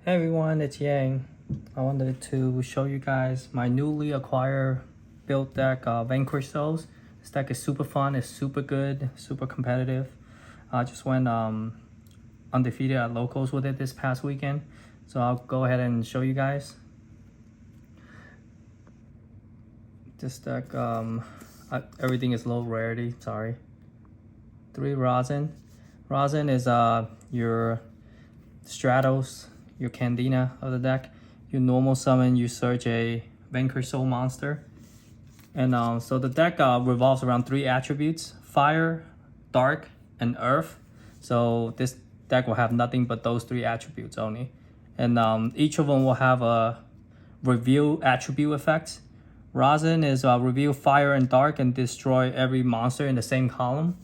Hey everyone, it's Yang. I wanted to show you guys my newly acquired build deck, Vanquish Souls. This deck is super fun, it's super good, super competitive. I just went undefeated at locals with it this past weekend. So I'll go ahead and show you guys. This deck, everything is low rarity, sorry. 3 Rosin. Rosin is your Stratos, your Candina of the deck. You normal summon, you search a Vanquish Soul monster. And so the deck revolves around 3 attributes: Fire, Dark, and Earth. So this deck will have nothing but those 3 attributes only. And each of them will have a reveal attribute effects. Rosin is reveal Fire and Dark and destroy every monster in the same column.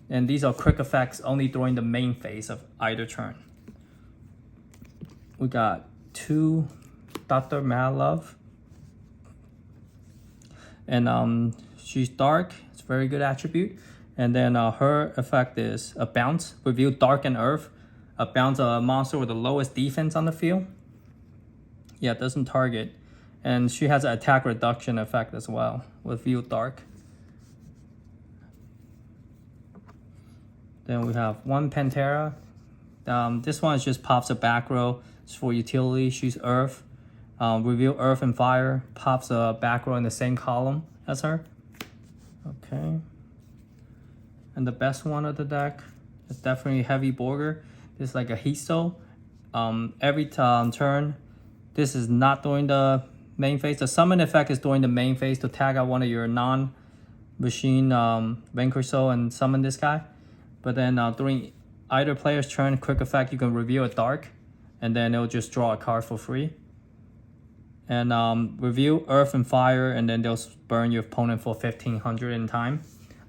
And these are quick effects only during the main phase of either turn. We got 2 Dr. Mad Love. And she's dark, it's a very good attribute. And then her effect is a bounce, reveal Dark and Earth. A bounce a monster with the lowest defense on the field. Yeah, it doesn't target. And she has an attack reduction effect as well, with View Dark. Then we have 1 Pantera. This one just pops a back row. It's for utility. She's Earth. Reveal Earth and Fire. Pops a back row in the same column as her. Okay. And the best one of the deck is definitely Heavy Borger. This is like a Heat Soul. Every turn, this is not during the main phase. The summon effect is during the main phase to tag out one of your non-machine Vanquish Soul and summon this guy. But then during either player's turn, quick effect, you can reveal a Dark, and then it'll just draw a card for free. And reveal Earth and Fire, and then they'll burn your opponent for 1500 in time.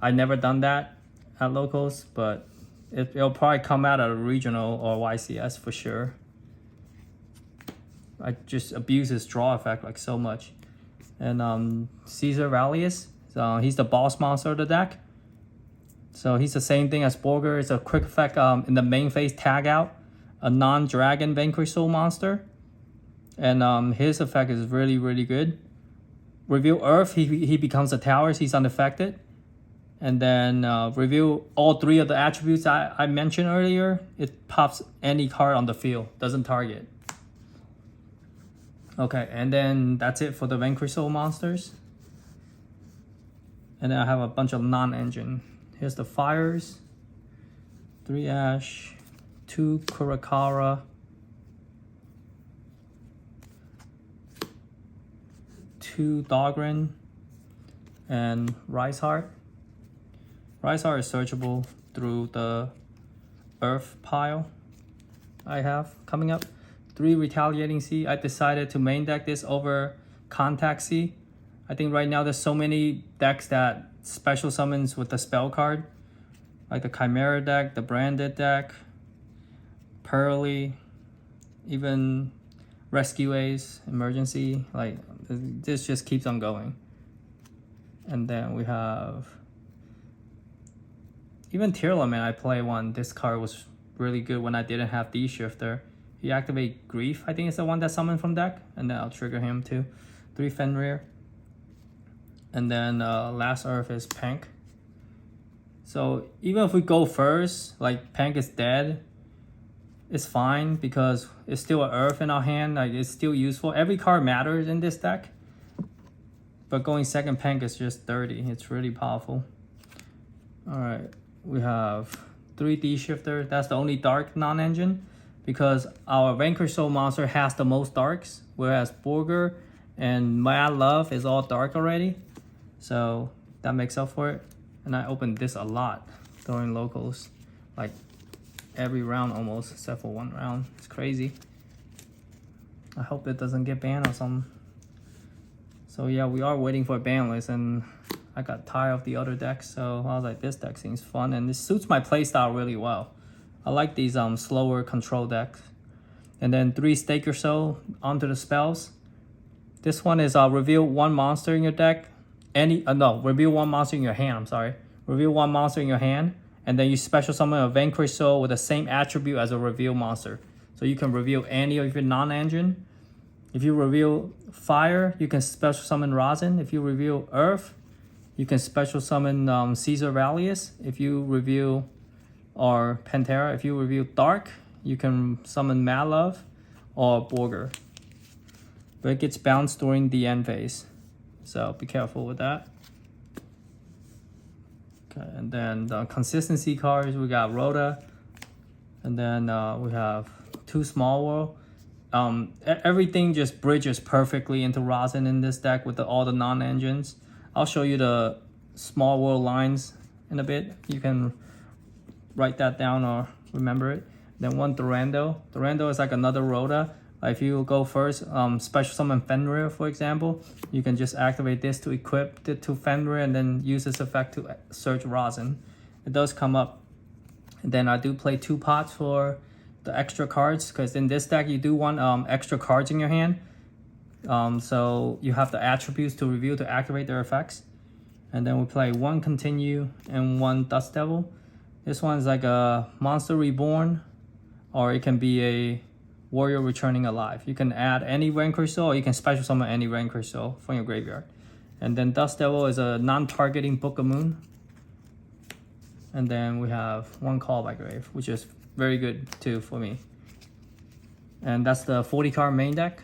I've never done that at locals, but it'll probably come out at a regional or YCS for sure. I just abuse his draw effect like so much. And Caesar Valius, he's the boss monster of the deck. So he's the same thing as Borger. It's a quick effect in the main phase, tag out a non-dragon Vanquish Soul monster. And his effect is really, really good. Reveal Earth, he becomes a tower, he's unaffected. And then reveal all 3 of the attributes I mentioned earlier. It pops any card on the field, doesn't target. Okay, and then that's it for the Vanquish Soul monsters. And then I have a bunch of non-engine. Here's the Fires. 3 Ash, 2 Kurakara, 2 Dogren, and Rice Heart. Rice Heart is searchable through the Earth pile I have coming up. 3 Retaliating Sea. I decided to main deck this over Contact Sea. I think right now there's so many decks that special summons with the spell card, like the Chimera deck, the Branded deck, Pearly, even Rescue Ace, Emergency. Like this just keeps on going. And then we have even Tearlament. I play one. This card was really good when I didn't have D-Shifter. He activate Grief, I think it's the one that summoned from deck, and then I'll trigger him too. 3 Fenrir. And then last Earth is Pank. So even if we go first, like Pank is dead, it's fine because it's still an Earth in our hand. Like it's still useful. Every card matters in this deck. But going second, Pank is just dirty. It's really powerful. All right, we have 3D Shifter. That's the only dark non-engine because our Vanquish Soul monster has the most darks, whereas Borger and Mad Love is all dark already. So that makes up for it. And I opened this a lot during locals, like every round almost, except for 1 round. It's crazy. I hope it doesn't get banned or something. So yeah, we are waiting for a ban list, and I got tired of the other decks, so I was like, this deck seems fun, and this suits my playstyle really well. I like these slower control decks. And then 3 Stake Your Soul onto the spells. This one is reveal 1 monster in your deck. Reveal 1 monster in your hand, I'm sorry. Reveal 1 monster in your hand, and then you special summon a Vanquish Soul with the same attribute as a reveal monster. So you can reveal any of your non-engine. If you reveal fire, you can special summon Rosin. If you reveal earth, you can special summon Caesar Vallius. If you reveal, or Pantera, if you reveal dark, you can summon Malov or Borger. But it gets bounced during the end phase. So be careful with that. Okay, and then the consistency cards, we got Rhoda. And then we have 2 Small World. Everything just bridges perfectly into Rosin in this deck with all the non-engines. I'll show you the Small World lines in a bit. You can write that down or remember it. Then 1 Durando. Durando is like another Rhoda. If you go first, special summon Fenrir, for example, you can just activate this to equip it to Fenrir and then use this effect to search Rosin. It does come up. And then I do play 2 pots for the extra cards, because in this deck you do want extra cards in your hand. So you have the attributes to reveal to activate their effects. And then we play 1 Continue and 1 Dust Devil. This one's like a Monster Reborn, or it can be a Warrior Returning Alive. You can add any Vanquish Soul, or you can special summon any Vanquish Soul from your graveyard. And then Dust Devil is a non-targeting Book of Moon. And then we have 1 Call by Grave, which is very good too for me. And that's the 40 card main deck.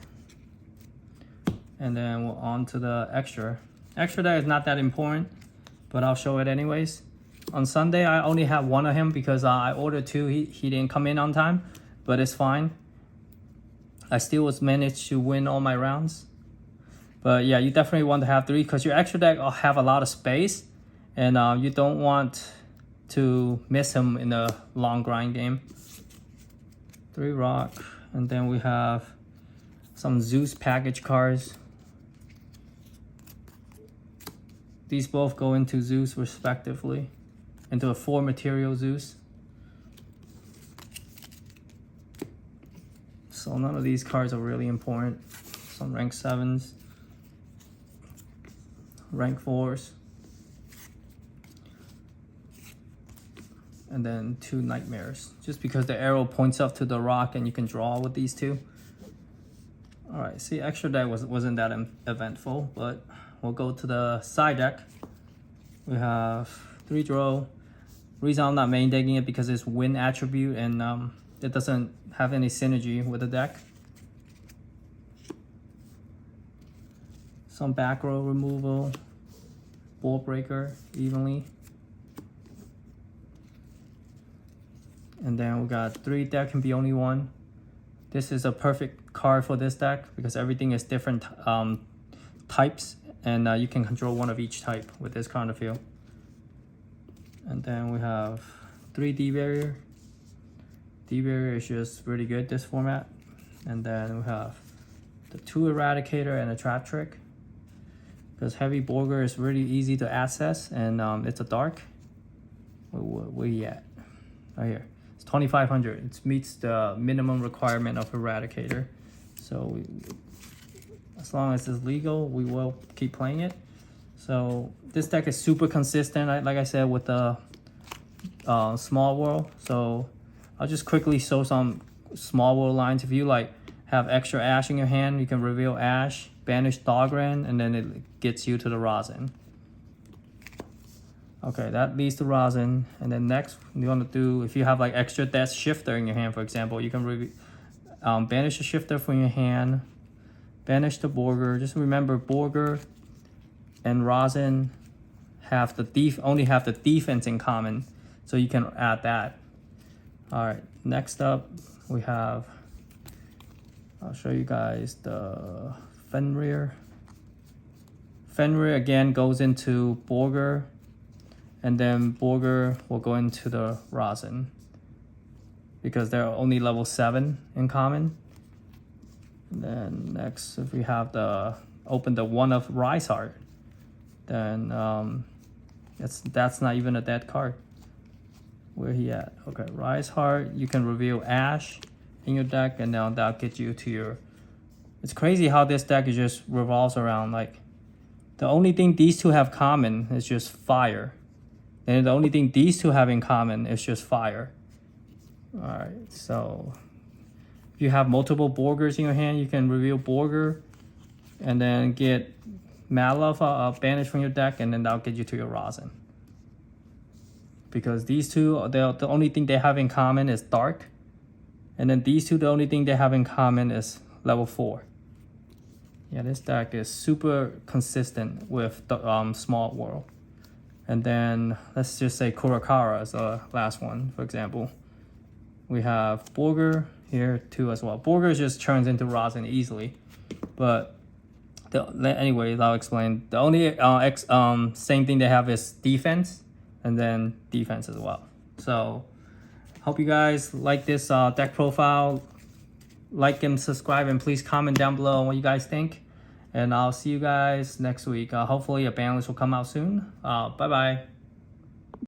And then we're on to the extra. Extra deck is not that important, but I'll show it anyways. On Sunday, I only have 1 of him because I ordered 2. He didn't come in on time, but it's fine. I still was managed to win all my rounds. But yeah, you definitely want to have 3 because your extra deck will have a lot of space, and you don't want to miss him in a long grind game. 3 rock, and then we have some Zeus package cards. These both go into Zeus respectively, into a 4 material Zeus. So none of these cards are really important. Some rank 7s, rank 4s, and then 2 nightmares, just because the arrow points up to the rock and you can draw with these 2. All right, see, extra deck wasn't that eventful, but we'll go to the side deck. We have 3 draw. Reason I'm not main decking it because it's win attribute and it doesn't have any synergy with the deck. Some back row removal, ball breaker evenly. And then we got 3 deck can be only 1. This is a perfect card for this deck because everything is different types, and you can control 1 of each type with this kind of feel. And then we have 3 D-Barrier. D-Barrier is just really good this format. And then we have the 2 Eradicator and a Trap Trick. Because Heavy Borger is really easy to access, and it's a dark. Where you at? Right here. It's 2,500. It meets the minimum requirement of Eradicator. So as long as it's legal, we will keep playing it. So this deck is super consistent, like I said, with the Small World. So I'll just quickly show some Small World lines. If you have extra Ash in your hand, you can reveal Ash, banish Dogran, and then it gets you to the Rosin. Okay, that leads to Rosin. And then next, you want to do, if you have extra Death Shifter in your hand, for example, you can banish the Shifter from your hand, banish the Borger. Just remember, Borger and Rosin have only have the defense in common, so you can add that. All right, next up we have, I'll show you guys the Fenrir. Fenrir again goes into Borger, and then Borger will go into the Rosin because they're only level 7 in common. And then next, if we have open the 1 of Rise Heart, then that's not even a dead card. Where he at? Okay, Rise Heart, you can reveal Ash in your deck, and now that'll get you to your... It's crazy how this deck just revolves around, the only thing these 2 have common is just fire. And the only thing these 2 have in common is just fire. Alright, so If you have multiple Borgers in your hand, you can reveal Borger and then get Malov banished from your deck, and then that'll get you to your Rosin. Because these two, the only thing they have in common is Dark. And then these two, the only thing they have in common is level 4. Yeah, this deck is super consistent with the Small World. And then let's just say Kurakara is the last one, for example. We have Borger here too as well. Borger just turns into Rosin easily. But anyways, I'll explain. The only same thing they have is defense, and then defense as well. So hope you guys like this deck profile. Like and subscribe, and please comment down below on what you guys think. And I'll see you guys next week. Hopefully a ban list will come out soon. Bye bye.